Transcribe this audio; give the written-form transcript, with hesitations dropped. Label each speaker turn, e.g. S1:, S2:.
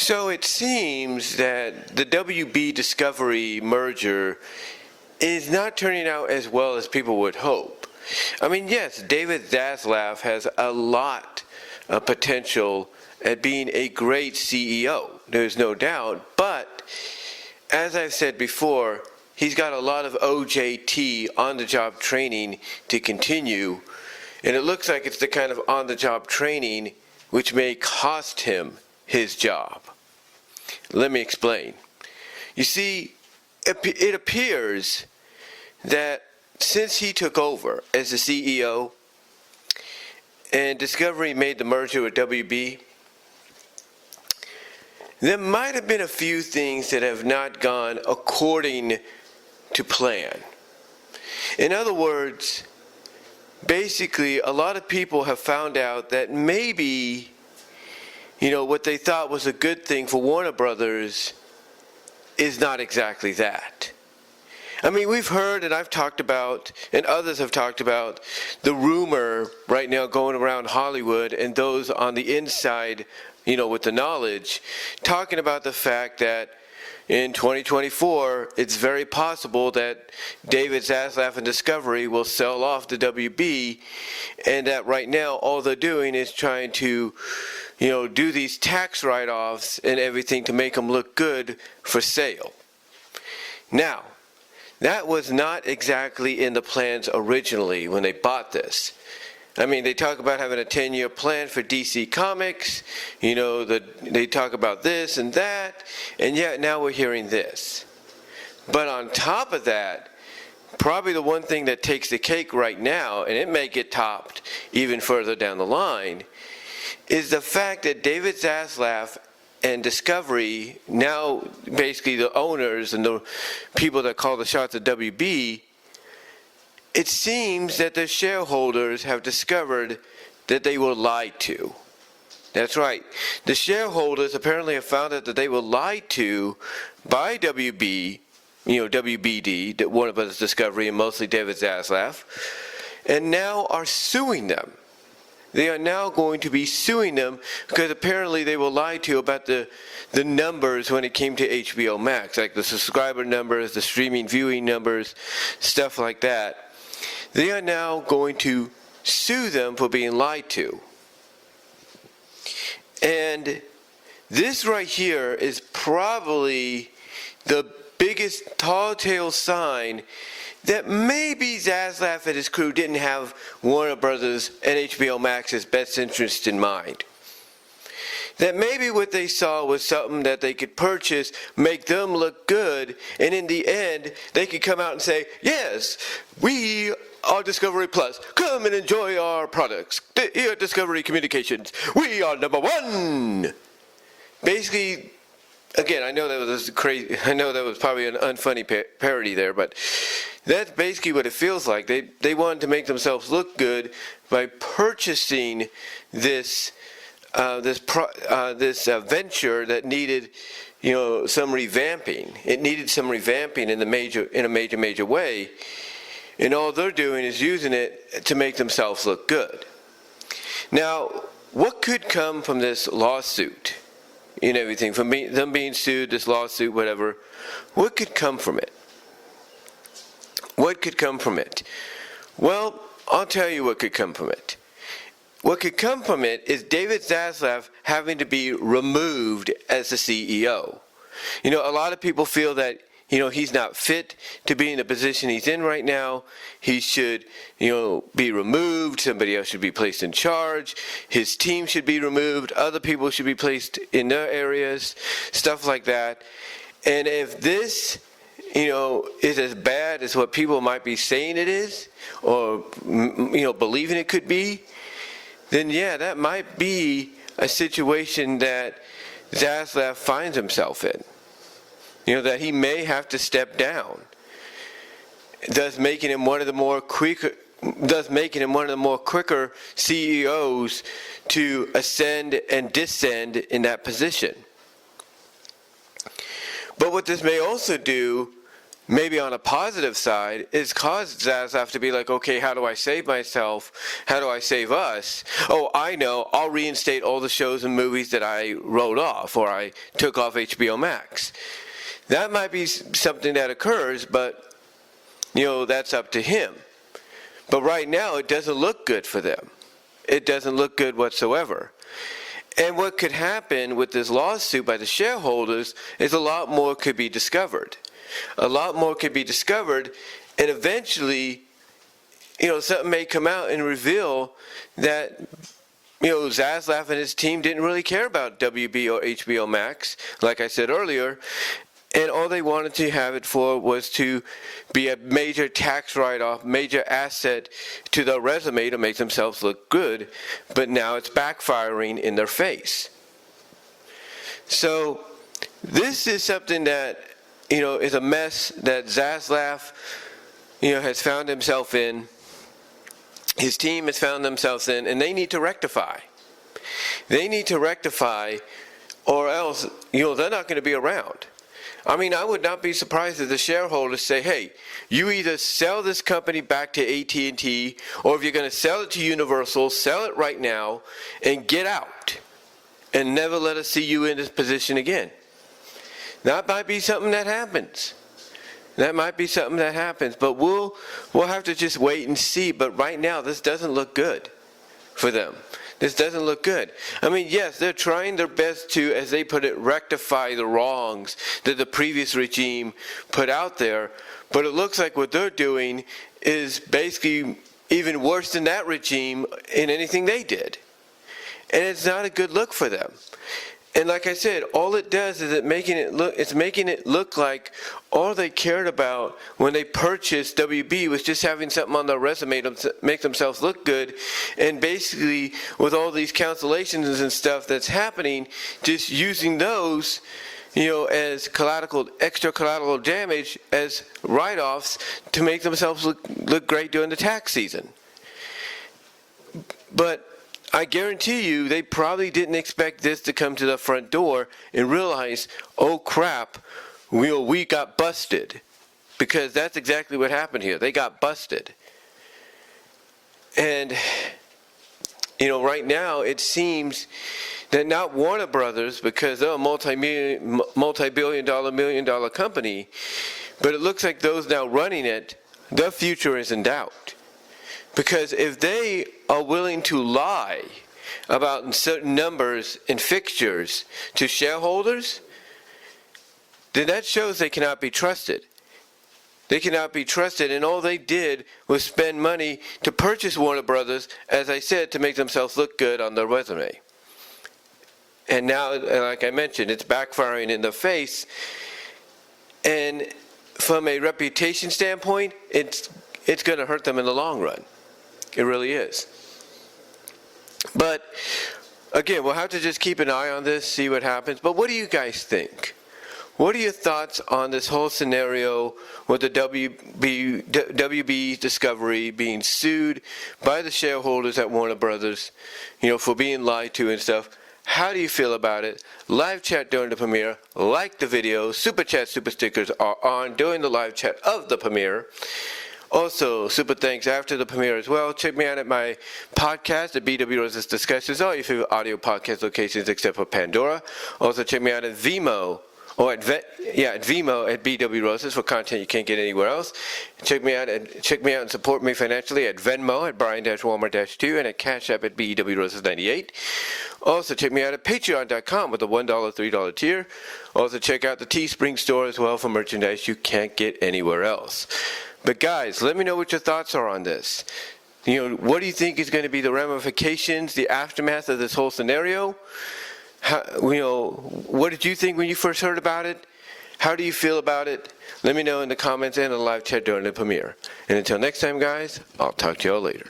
S1: So it seems that the WB Discovery merger is not turning out as well as people would hope. I mean, yes, David Zaslav has a lot of potential at being a great CEO. There's no doubt. But as I've said before, he's got a lot of OJT, on-the-job training, to continue. And it looks like it's the kind of on-the-job training which may cost him his job. Let me explain. You see, it appears that since he took over as the CEO and Discovery made the merger with WB, there might have been a few things that have not gone according to plan. In other words, basically, a lot of people have found out that maybe, what they thought was a good thing for Warner Brothers is not exactly that. I mean, we've heard, and I've talked about, and others have talked about, the rumor right now going around Hollywood and those on the inside, with the knowledge, talking about the fact that in 2024, it's very possible that David Zaslav and Discovery will sell off the WB, and that right now all they're doing is trying to, do these tax write-offs and everything to make them look good for sale. Now, that was not exactly in the plans originally when they bought this. I mean, they talk about having a 10-year plan for DC Comics, they talk about this and that, and yet now we're hearing this. But on top of that, probably the one thing that takes the cake right now, and it may get topped even further down the line, is the fact that David Zaslav and Discovery, now basically the owners and the people that call the shots at WB, it seems that the shareholders have discovered that they were lied to. That's right. The shareholders apparently have found out that they were lied to by WB, WBD, Warner Brothers Discovery, and mostly David Zaslav, and now are suing them. They are now going to be suing them because apparently they were lied to about the numbers when it came to HBOMax, like the subscriber numbers, the streaming viewing numbers, stuff like that. They are now going to sue them for being lied to. And this right here is probably the biggest telltale sign that maybe Zaslav and his crew didn't have Warner Brothers and HBO Max's best interest in mind. That maybe what they saw was something that they could purchase, make them look good, and in the end, they could come out and say, yes, we are Discovery Plus. Come and enjoy our products. Here at Discovery Communications, we are #1. Basically, again, I know that was crazy. I know that was probably an unfunny parody there, but that's basically what it feels like. They wanted to make themselves look good by purchasing this venture that needed, some revamping. It needed some revamping in a major way, and all they're doing is using it to make themselves look good. Now, what could come from this lawsuit? Everything from them being sued, this lawsuit, whatever. What could come from it? What could come from it? Well, I'll tell you what could come from it. What could come from it is David Zaslav having to be removed as the CEO. A lot of people feel that, he's not fit to be in the position he's in right now. He should, be removed. Somebody else should be placed in charge. His team should be removed. Other people should be placed in their areas, stuff like that. And if this, is as bad as what people might be saying it is, or, believing it could be, then yeah, that might be a situation that Zaslav finds himself in. That he may have to step down, thus making him one of the more quicker CEOs to ascend and descend in that position. But what this may also do maybe on a positive side, it's caused Zaslav to be like, okay, how do I save myself? How do I save us? Oh, I know, I'll reinstate all the shows and movies that I wrote off or I took off HBOMax. That might be something that occurs, but, that's up to him. But right now, it doesn't look good for them. It doesn't look good whatsoever. And what could happen with this lawsuit by the shareholders is a lot more could be discovered. A lot more could be discovered, and eventually, something may come out and reveal that, Zaslav and his team didn't really care about WB or HBOMax, like I said earlier, and all they wanted to have it for was to be a major tax write-off, major asset to their resume to make themselves look good, but now it's backfiring in their face. So this is something that is a mess that Zaslav, has found himself in. His team has found themselves in, and they need to rectify. They need to rectify, or else, they're not going to be around. I mean, I would not be surprised if the shareholders say, hey, you either sell this company back to AT&T, or if you're going to sell it to Universal, sell it right now and get out and never let us see you in this position again. That might be something that happens. That might be something that happens, but we'll have to just wait and see. But right now, this doesn't look good for them. This doesn't look good. I mean, yes, they're trying their best to, as they put it, rectify the wrongs that the previous regime put out there, but it looks like what they're doing is basically even worse than that regime in anything they did. And it's not a good look for them. And like I said, all it does is it's making it look like all they cared about when they purchased WB was just having something on their resume to make themselves look good. And basically, with all these cancellations and stuff that's happening, just using those, as extra collateral damage as write-offs to make themselves look great during the tax season. But I guarantee you they probably didn't expect this to come to the front door and realize, oh crap, we got busted. Because that's exactly what happened here. They got busted. And, right now it seems that not Warner Brothers, because they're a multi-billion dollar company, but it looks like those now running it, their future is in doubt. Because if they are willing to lie about certain numbers and fixtures to shareholders, then that shows they cannot be trusted. They cannot be trusted, and all they did was spend money to purchase Warner Brothers, as I said, to make themselves look good on their resume. And now, like I mentioned, it's backfiring in their face. And from a reputation standpoint, it's going to hurt them in the long run. It really is. But again, we'll have to just keep an eye on this, see what happens. But what do you guys think? What are your thoughts on this whole scenario with the WB Discovery being sued by the shareholders at Warner Brothers, for being lied to and stuff? How do you feel about it? Live chat during the premiere. Like the video. Super chat, super stickers are on during the live chat of the premiere. Also, super thanks after the premiere as well. Check me out at my podcast at BW Roses Discussions, all your favorite audio podcast locations except for Pandora. Also, check me out at VENMO, or at VENMO at BW Roses for content you can't get anywhere else. Check me out and support me financially at Venmo at Brian-Walmart-2 and at Cash App at BW Roses 98. Also, check me out at Patreon.com with the $1, $3 tier. Also, check out the Teespring store as well for merchandise you can't get anywhere else. But guys, let me know what your thoughts are on this. What do you think is going to be the ramifications, the aftermath of this whole scenario? What did you think when you first heard about it? How do you feel about it? Let me know in the comments and in the live chat during the premiere. And until next time, guys, I'll talk to y'all later.